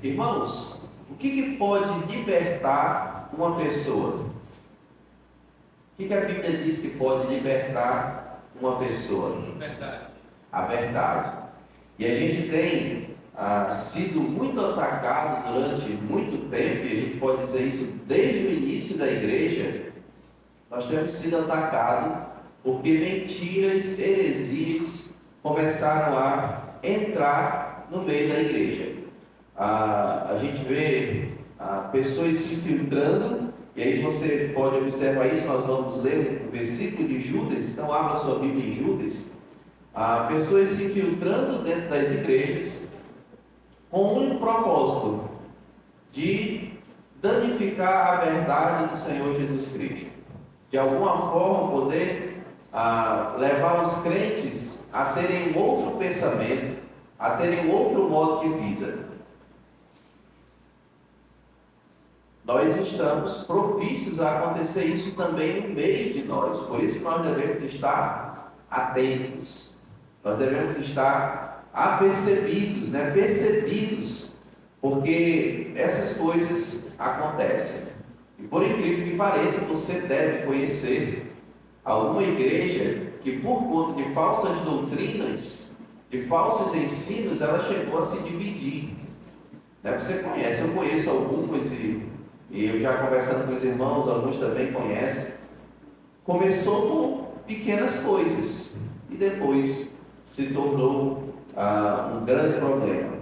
Irmãos, o que pode libertar uma pessoa? O que a Bíblia diz que pode libertar uma pessoa? Verdade. A verdade. E a gente tem sido muito atacado durante muito tempo, e a gente pode dizer isso desde o início da igreja. Nós temos sido atacados porque mentiras, heresias começaram a entrar no meio da igreja. A gente vê pessoas se infiltrando, e aí você pode observar isso. Nós vamos ler o versículo de Judas, então abra sua Bíblia em Judas. Pessoas se infiltrando dentro das igrejas com um propósito de danificar a verdade do Senhor Jesus Cristo, de alguma forma poder levar os crentes a terem um outro pensamento, a terem um outro modo de vida. Nós estamos propícios a acontecer isso também no meio de nós, por isso nós devemos estar atentos. Nós devemos estar apercebidos, percebidos, porque essas coisas acontecem. E por incrível que pareça, você deve conhecer alguma igreja que, por conta de falsas doutrinas, de falsos ensinos, ela chegou a se dividir. Você conhece, eu conheço algumas, e eu já conversando com os irmãos, alguns também conhecem. Começou com pequenas coisas e depois se tornou um grande problema.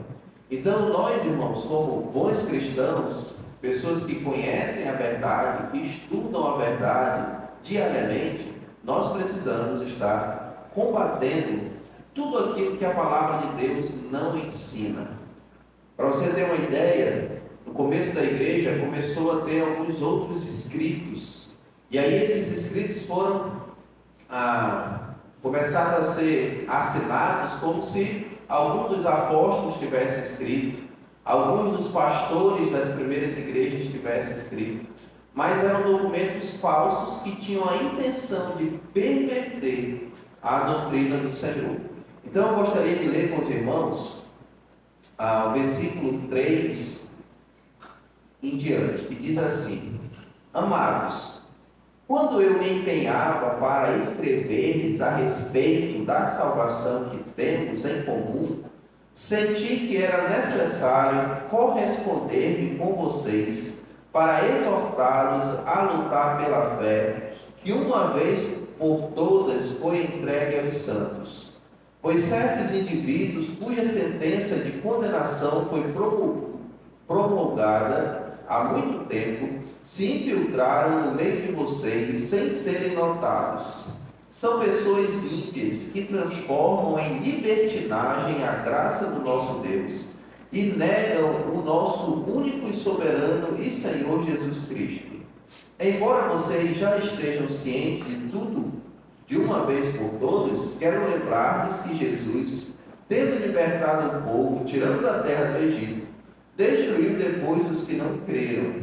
Então nós, irmãos, como bons cristãos, pessoas que conhecem a verdade, que estudam a verdade diariamente, nós precisamos estar combatendo tudo aquilo que a palavra de Deus não ensina. Para você ter uma ideia, no começo da igreja começou a ter alguns outros escritos, e aí esses escritos foram começaram a ser assinados como se algum dos apóstolos tivesse escrito, alguns dos pastores das primeiras igrejas tivessem escrito, mas eram documentos falsos que tinham a intenção de perverter a doutrina do Senhor. Então eu gostaria de ler com os irmãos o versículo 3 em diante, que diz assim: Amados, quando eu me empenhava para escrever-lhes a respeito da salvação que temos em comum, senti que era necessário corresponder-me com vocês para exortá-los a lutar pela fé, que uma vez por todas foi entregue aos santos. Pois certos indivíduos, cuja sentença de condenação foi promulgada há muito tempo, se infiltraram no meio de vocês sem serem notados. São pessoas ímpias que transformam em libertinagem a graça do nosso Deus e negam o nosso único e soberano e Senhor Jesus Cristo. Embora vocês já estejam cientes de tudo de uma vez por todas, quero lembrar-lhes que Jesus, tendo libertado o povo, tirando da terra do Egito, destruiu depois os que não creram,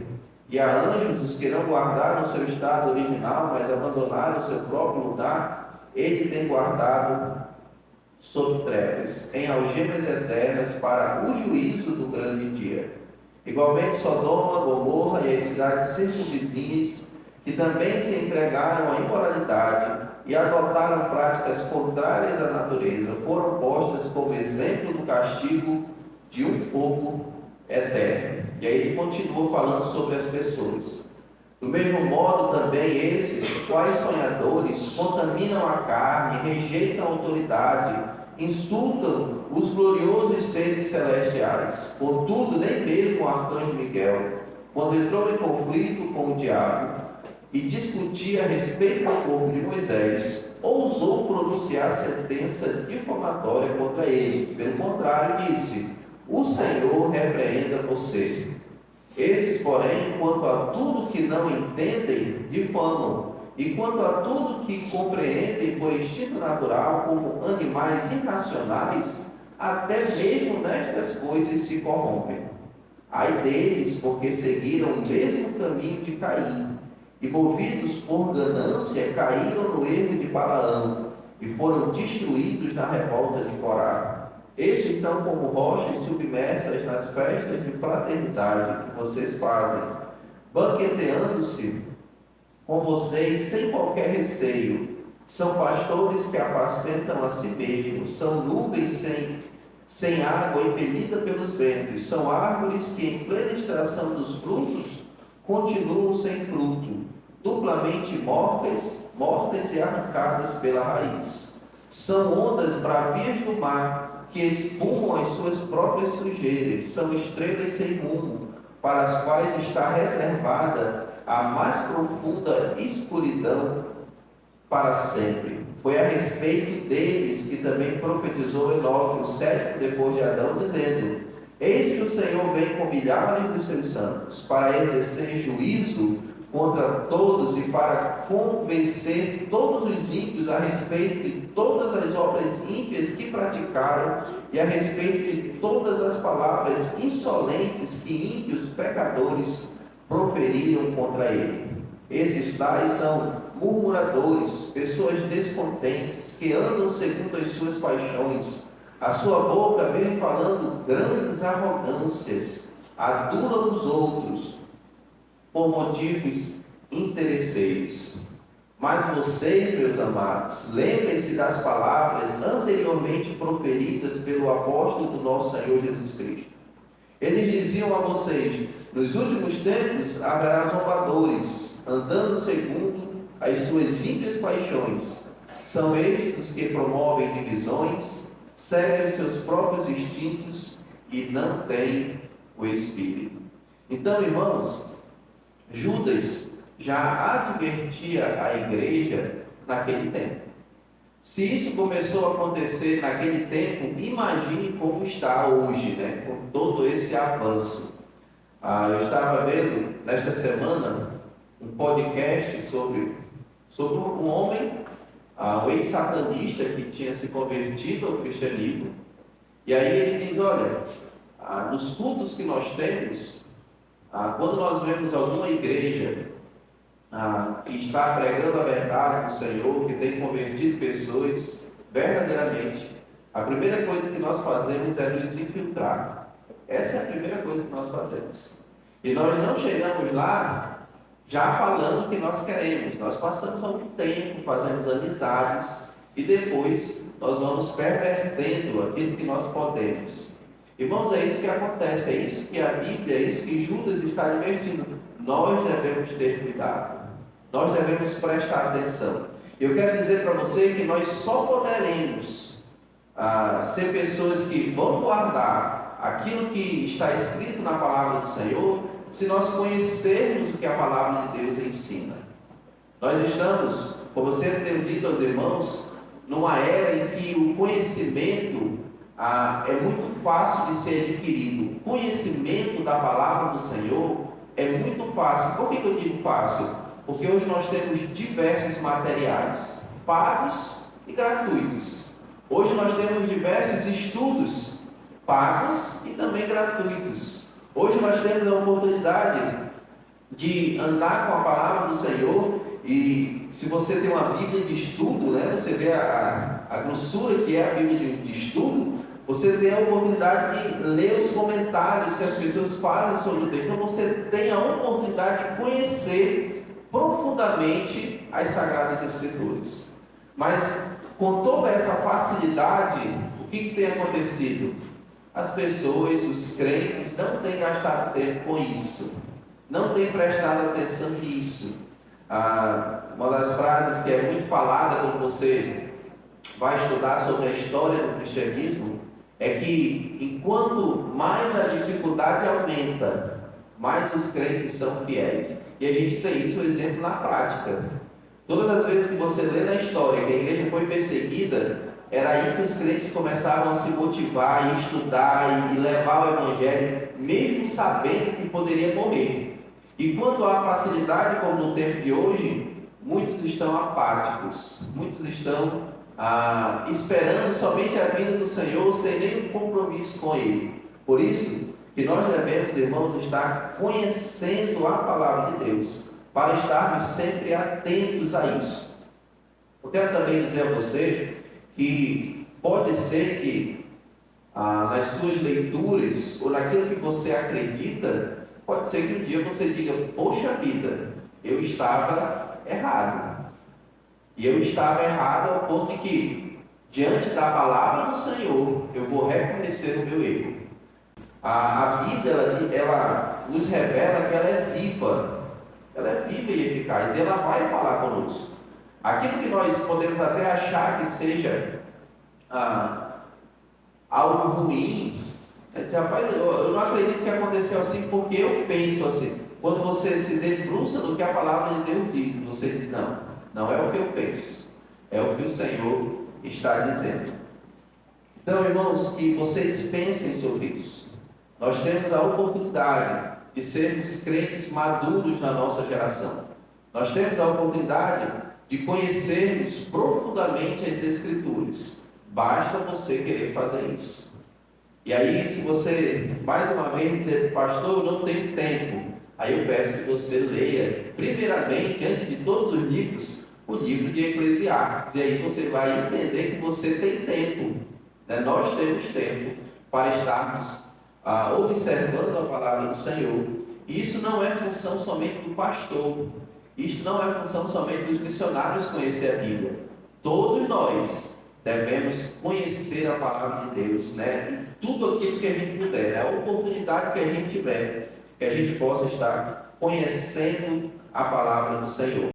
e a anjos os que não guardaram seu estado original, mas abandonaram seu próprio lugar. Ele tem guardado sob trevas, em algemas eternas, para o juízo do grande dia. Igualmente Sodoma, Gomorra e as cidades circunvizinhas, que também se entregaram à imoralidade e adotaram práticas contrárias à natureza, foram postas como exemplo do castigo de um fogo eterno. E aí ele continua falando sobre as pessoas. Do mesmo modo também esses, quais sonhadores, contaminam a carne, rejeitam a autoridade, insultam os gloriosos seres celestiais. Contudo, nem mesmo o arcanjo Miguel, quando entrou em conflito com o diabo e discutia a respeito do corpo de Moisés, ousou pronunciar sentença difamatória contra ele. Pelo contrário, disse: o Senhor repreenda você. Esses, porém, quanto a tudo que não entendem, difamam, e quanto a tudo que compreendem por instinto natural, como animais irracionais, até mesmo nestas coisas se corrompem. Ai deles, porque seguiram o mesmo caminho de Caim, e movidos por ganância, caíram no erro de Balaão, e foram destruídos na revolta de Corá. Estes são como rochas submersas nas festas de fraternidade que vocês fazem, banqueteando-se com vocês sem qualquer receio. São pastores que apacentam a si mesmos, são nuvens sem água impelida pelos ventos, são árvores que em plena extração dos frutos continuam sem fruto, duplamente mortas e arrancadas pela raiz. São ondas bravias do mar que espumam as suas próprias sujeiras, são estrelas sem rumo, para as quais está reservada a mais profunda escuridão para sempre. Foi a respeito deles que também profetizou Enoque, o sétimo depois de Adão, dizendo: Eis que o Senhor vem com milhares dos seus santos, para exercer juízo contra todos e para convencer todos os ímpios a respeito de todas as obras ímpias que praticaram e a respeito de todas as palavras insolentes que ímpios pecadores proferiram contra ele. Esses tais são murmuradores, pessoas descontentes, que andam segundo as suas paixões. A sua boca vem falando grandes arrogâncias, adulam os outros por motivos interesseiros. Mas vocês, meus amados, lembrem-se das palavras anteriormente proferidas pelo apóstolo do nosso Senhor Jesus Cristo. Eles diziam a vocês: nos últimos tempos haverá zombadores, andando segundo as suas ímpias paixões. São estes que promovem divisões, seguem os seus próprios instintos e não têm o Espírito. Então, irmãos, Judas já advertia a igreja naquele tempo. Se isso começou a acontecer naquele tempo, imagine como está hoje, né? Com todo esse avanço. Eu estava vendo nesta semana um podcast sobre um homem, um ex-satanista que tinha se convertido ao cristianismo. E aí ele diz: olha, nos cultos que nós temos, quando nós vemos alguma igreja que está pregando a verdade do Senhor, que tem convertido pessoas verdadeiramente, a primeira coisa que nós fazemos é nos infiltrar. Essa é a primeira coisa que nós fazemos. E nós não chegamos lá já falando o que nós queremos. Nós passamos algum tempo, fazemos amizades e depois nós vamos pervertendo aquilo que nós podemos. Irmãos, é isso que acontece, é isso que a Bíblia, é isso que Judas está advertindo. Nós devemos ter cuidado. Nós devemos prestar atenção. Eu quero dizer para você que nós só poderemos ser pessoas que vão guardar aquilo que está escrito na palavra do Senhor, se nós conhecermos o que a palavra de Deus ensina. Nós estamos, como eu sempre tenho dito aos irmãos, numa era em que o conhecimento é muito fácil de ser adquirido. O conhecimento da palavra do Senhor é muito fácil. Por que eu digo fácil? Porque hoje nós temos diversos materiais, pagos e gratuitos. Hoje nós temos diversos estudos, pagos e também gratuitos. Hoje nós temos a oportunidade de andar com a palavra do Senhor, e se você tem uma Bíblia de estudo, né, você vê a grossura que é a Bíblia de estudo, você tem a oportunidade de ler os comentários que as pessoas fazem sobre o texto. Então você tem a oportunidade de conhecer profundamente as Sagradas Escrituras. Mas com toda essa facilidade, o que tem acontecido? As pessoas, os crentes, não têm gastado tempo com isso, não têm prestado atenção nisso. Uma das frases que é muito falada quando você vai estudar sobre a história do cristianismo é que enquanto mais a dificuldade aumenta, mais os crentes são fiéis. E a gente tem isso, o exemplo na prática. Todas as vezes que você lê na história que a igreja foi perseguida, era aí que os crentes começavam a se motivar, e estudar e levar o evangelho, mesmo sabendo que poderia morrer. E quando há facilidade, como no tempo de hoje, muitos estão apáticos, muitos estão esperando somente a vinda do Senhor, sem nenhum compromisso com Ele. Por isso que nós devemos, irmãos, estar conhecendo a palavra de Deus, para estarmos sempre atentos a isso. Eu quero também dizer a você que pode ser que nas suas leituras ou naquilo que você acredita, pode ser que um dia você diga: poxa vida, eu estava errado. E eu estava errado ao ponto de que, diante da palavra do Senhor, eu vou reconhecer o meu erro. A Bíblia, ela nos revela que ela é viva e eficaz, e ela vai falar conosco. Aquilo que nós podemos até achar que seja algo ruim, é dizer: rapaz, eu não acredito que aconteceu assim porque eu penso assim. Quando você se debruça do que a palavra de Deus diz, você diz: não, não é o que eu penso, é o que o Senhor está dizendo. Então, irmãos, que vocês pensem sobre isso. Nós temos a oportunidade de sermos crentes maduros na nossa geração. Nós temos a oportunidade de conhecermos profundamente as Escrituras. Basta você querer fazer isso. E aí, se você, mais uma vez, dizer: pastor, eu não tenho tempo, aí eu peço que você leia, primeiramente, antes de todos os livros, o livro de Eclesiastes. E aí você vai entender que você tem tempo, né? Nós temos tempo para estarmos observando a palavra do Senhor. E isso não é função somente do pastor, isso não é função somente dos missionários conhecer a Bíblia. Todos nós devemos conhecer a palavra de Deus, né? E tudo aquilo que a gente puder, né? A oportunidade que a gente tiver, que a gente possa estar conhecendo a palavra do Senhor.